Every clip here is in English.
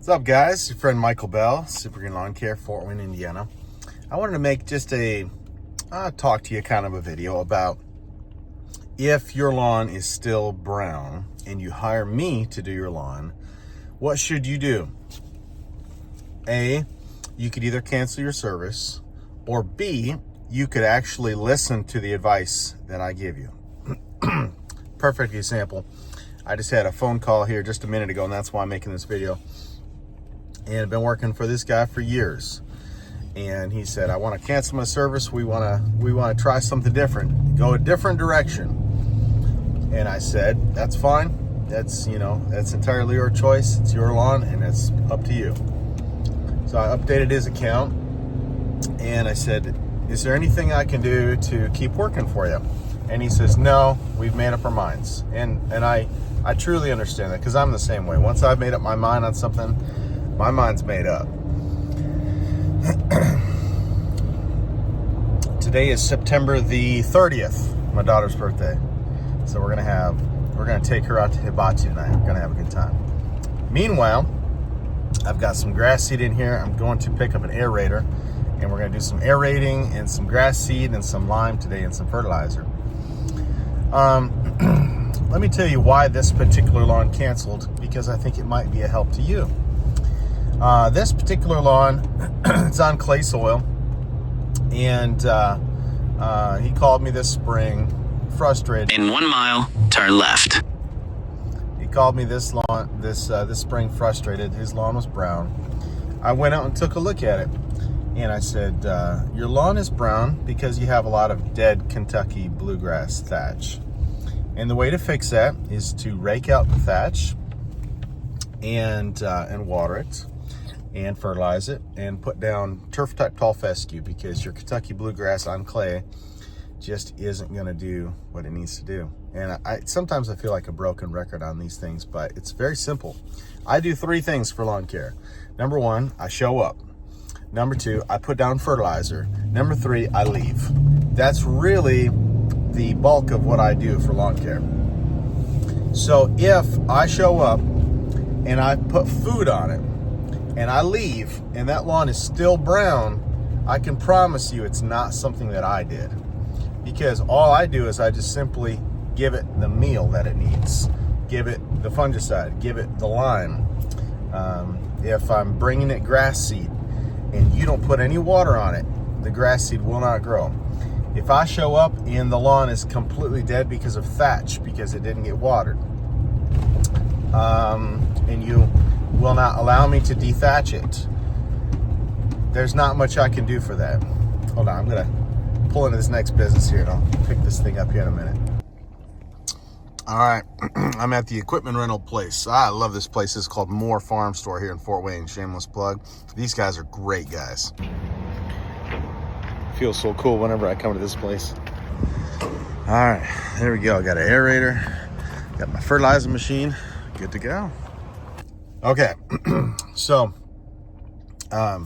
What's up, guys? Your friend Michael Bell, SuperGreen Lawn Care, Fort Wayne, Indiana. I wanted to make just a talk to you kind of a video about if your lawn is still brown and you hire me to do your lawn, what should you do? A, you could either cancel your service, or B, you could actually listen to the advice that I give you. Perfect example. I just had a phone call here just a minute ago, and that's why I'm making this video. And I've been working for this guy for years. And he said, I want to cancel my service. We want to try something different, go a different direction. And I said, that's fine. That's entirely your choice. It's your lawn and it's up to you. So I updated his account and I said, is there anything I can do to keep working for you? And he says, no, we've made up our minds. And I truly understand that, because I'm the same way. Once I've made up my mind on something, my mind's made up. Today is September the 30th, my daughter's birthday. So we're gonna take her out to Hibachi tonight. We're gonna have a good time. Meanwhile, I've got some grass seed in here. I'm going to pick up an aerator, and we're gonna do some aerating and some grass seed and some lime today and some fertilizer. Let me tell you why this particular lawn canceled, because I think it might be a help to you. This particular lawn, it's on clay soil, and he called me this spring, frustrated. In 1 mile, turn left. He called me this spring frustrated. His lawn was brown. I went out and took a look at it, and I said, your lawn is brown because you have a lot of dead Kentucky bluegrass thatch. And the way to fix that is to rake out the thatch and water it and fertilize it and put down turf type tall fescue, because your Kentucky bluegrass on clay just isn't going to do what it needs to do. And sometimes I feel like a broken record on these things, but it's very simple. I do 3 things for lawn care. Number 1, I show up. Number 2, I put down fertilizer. Number 3, I leave. That's really the bulk of what I do for lawn care. So if I show up and I put food on it and I leave and that lawn is still brown, I can promise you it's not something that I did, because all I do is I just simply give it the meal that it needs, give it the fungicide, give it the lime. If I'm bringing it grass seed and you don't put any water on it, the grass seed will not grow. If I show up and the lawn is completely dead because of thatch, because it didn't get watered, and you will not allow me to dethatch it, there's not much I can do for that. Hold on, I'm gonna pull into this next business here and I'll pick this thing up here in a minute. All right, I'm at the equipment rental place. I love this place. It's called Moore Farm Store here in Fort Wayne. Shameless plug. These guys are great guys. Feels so cool whenever I come to this place. All right, there we go. Got an aerator, got my fertilizer machine, good to go. Okay, so I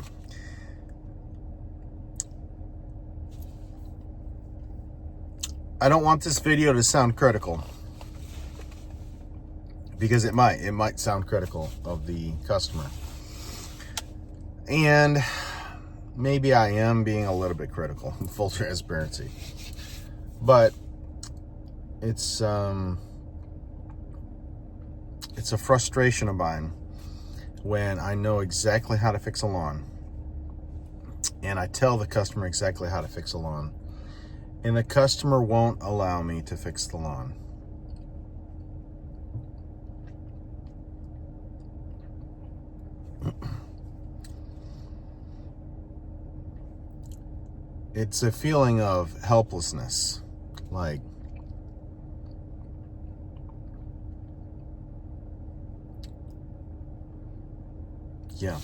don't want this video to sound critical, because it might sound critical of the customer, and maybe I am being a little bit critical, full transparency. But it's a frustration of mine when I know exactly how to fix a lawn, and I tell the customer exactly how to fix a lawn, and the customer won't allow me to fix the lawn. It's a feeling of helplessness. Like, yeah,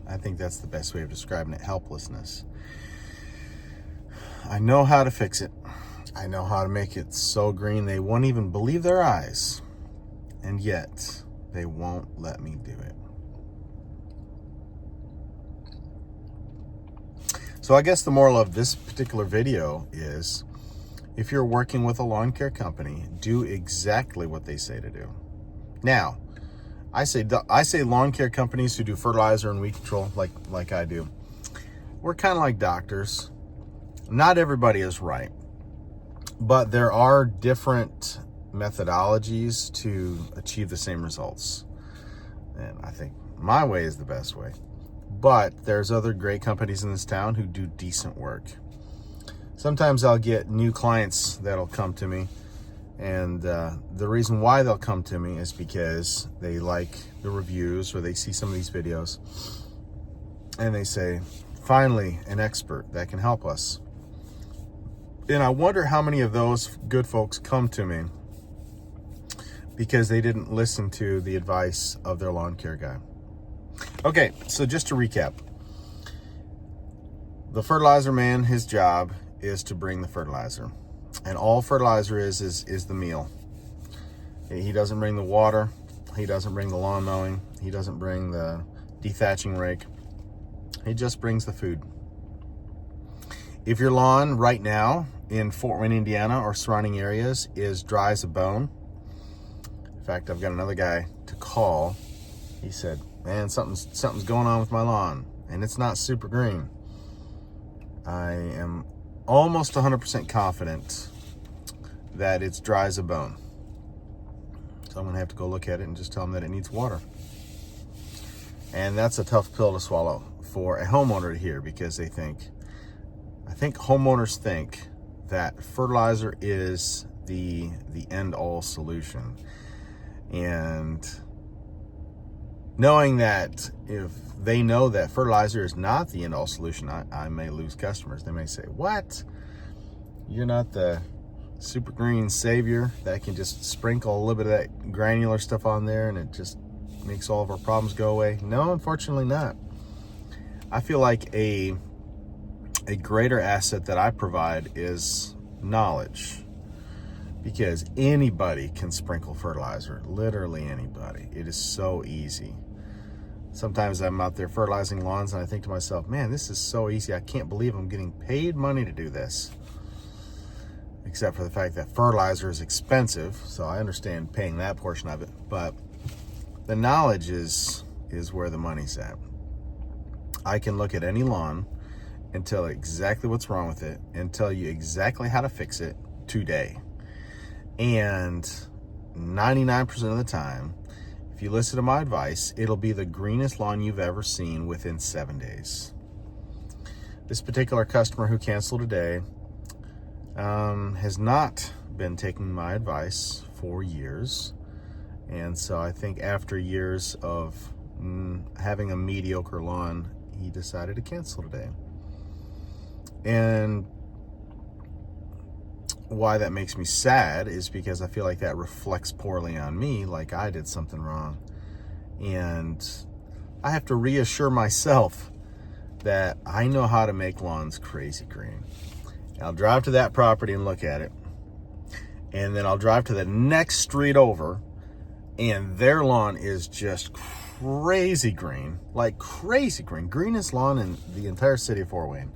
I think that's the best way of describing it, helplessness. I know how to fix it. I know how to make it so green they won't even believe their eyes. And yet, they won't let me do it. So I guess the moral of this particular video is, if you're working with a lawn care company, do exactly what they say to do. Now, I say lawn care companies who do fertilizer and weed control like I do, we're kind of like doctors. Not everybody is right, but there are different methodologies to achieve the same results. And I think my way is the best way. But there's other great companies in this town who do decent work. Sometimes I'll get new clients that'll come to me, and the reason why they'll come to me is because they like the reviews or they see some of these videos and they say, finally, an expert that can help us. And I wonder how many of those good folks come to me because they didn't listen to the advice of their lawn care guy. Okay, so just to recap, the fertilizer man, his job is to bring the fertilizer. And all fertilizer is the meal. He doesn't bring the water. He doesn't bring the lawn mowing. He doesn't bring the dethatching rake. He just brings the food. If your lawn right now in Fort Wayne, Indiana or surrounding areas is dry as a bone, in fact, I've got another guy to call. He said, man, something's going on with my lawn, and it's not SuperGreen. I am almost 100% confident that it's dry as a bone. So I'm gonna have to go look at it and just tell him that it needs water. And that's a tough pill to swallow for a homeowner to hear, because I think homeowners think that fertilizer is the end all solution. And knowing that if they know that fertilizer is not the end all solution, I may lose customers. They may say, what? You're not the SuperGreen savior that can just sprinkle a little bit of that granular stuff on there and it just makes all of our problems go away? No, unfortunately not. I feel like a greater asset that I provide is knowledge, because anybody can sprinkle fertilizer, literally anybody. It is so easy. Sometimes I'm out there fertilizing lawns and I think to myself, man, this is so easy. I can't believe I'm getting paid money to do this. Except for the fact that fertilizer is expensive, so I understand paying that portion of it. But the knowledge is where the money's at. I can look at any lawn and tell exactly what's wrong with it and tell you exactly how to fix it today. And 99% of the time, if you listen to my advice, it'll be the greenest lawn you've ever seen within 7 days. This particular customer who canceled today has not been taking my advice for years. And so I think after years of having a mediocre lawn, he decided to cancel today. And why that makes me sad is because I feel like that reflects poorly on me, like I did something wrong. And I have to reassure myself that I know how to make lawns crazy green. And I'll drive to that property and look at it. And then I'll drive to the next street over, and their lawn is just crazy green, like crazy green. Greenest lawn in the entire city of Fort Wayne,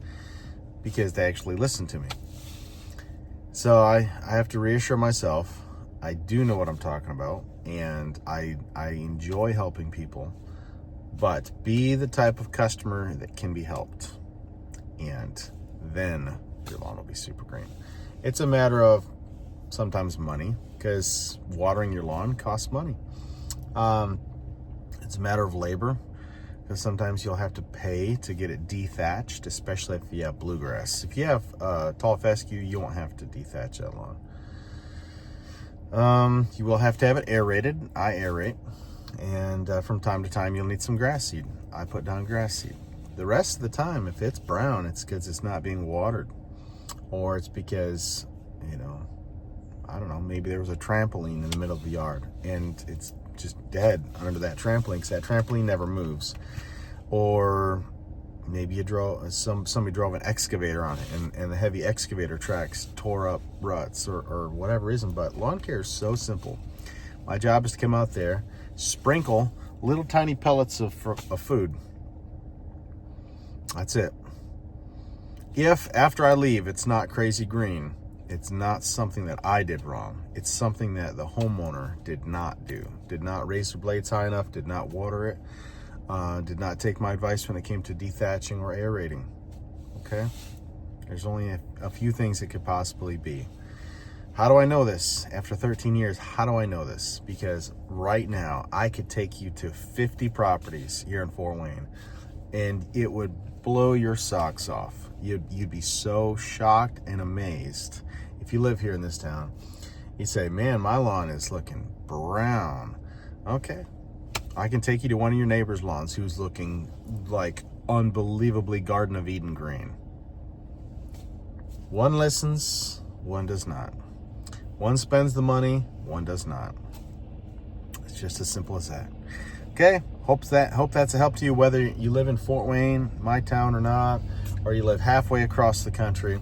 because they actually listened to me. So I have to reassure myself, I do know what I'm talking about, and I enjoy helping people, but be the type of customer that can be helped, and then your lawn will be super green. It's a matter of sometimes money, because watering your lawn costs money. It's a matter of labor, because sometimes you'll have to pay to get it dethatched, especially if you have bluegrass. If you have tall fescue, you won't have to dethatch that lawn. You will have to have it aerated. I aerate. And from time to time, you'll need some grass seed. I put down grass seed. The rest of the time, if it's brown, it's because it's not being watered. Or it's because, I don't know, maybe there was a trampoline in the middle of the yard and it's just dead under that trampoline because that trampoline never moves. Or maybe somebody drove an excavator on it and the heavy excavator tracks tore up ruts or whatever reason. But lawn care is so simple. My job is to come out there, sprinkle little tiny pellets of food. That's it. If after I leave it's not crazy green, It's not something that I did wrong. It's something that the homeowner did not do. Did not raise the blades high enough, did not water it, did not take my advice when it came to dethatching or aerating. Okay? There's only a few things it could possibly be. How do I know this? After 13 years, how do I know this? Because right now, I could take you to 50 properties here in Fort Wayne, and it would blow your socks off. You'd be so shocked and amazed. If you live here in this town, you say, man, my lawn is looking brown. Okay, I can take you to one of your neighbor's lawns who's looking like unbelievably Garden of Eden green. One listens, one does not. One spends the money, one does not. It's just as simple as that. Okay, hope that's a help to you, whether you live in Fort Wayne, my town, or not, or you live halfway across the country.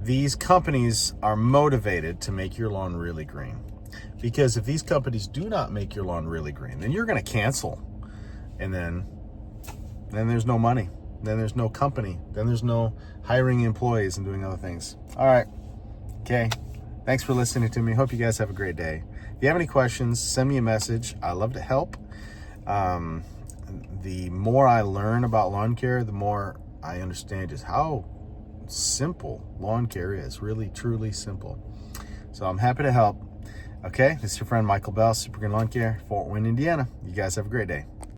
These companies are motivated to make your lawn really green. Because if these companies do not make your lawn really green, then you're going to cancel. And then there's no money. Then there's no company. Then there's no hiring employees and doing other things. All right. Okay. Thanks for listening to me. Hope you guys have a great day. If you have any questions, send me a message. I love to help. The more I learn about lawn care, the more I understand just how simple lawn care is. Really, truly simple. So I'm happy to help. Okay, this is your friend Michael Bell, SuperGreen Lawn Care, Fort Wayne, Indiana. You guys have a great day.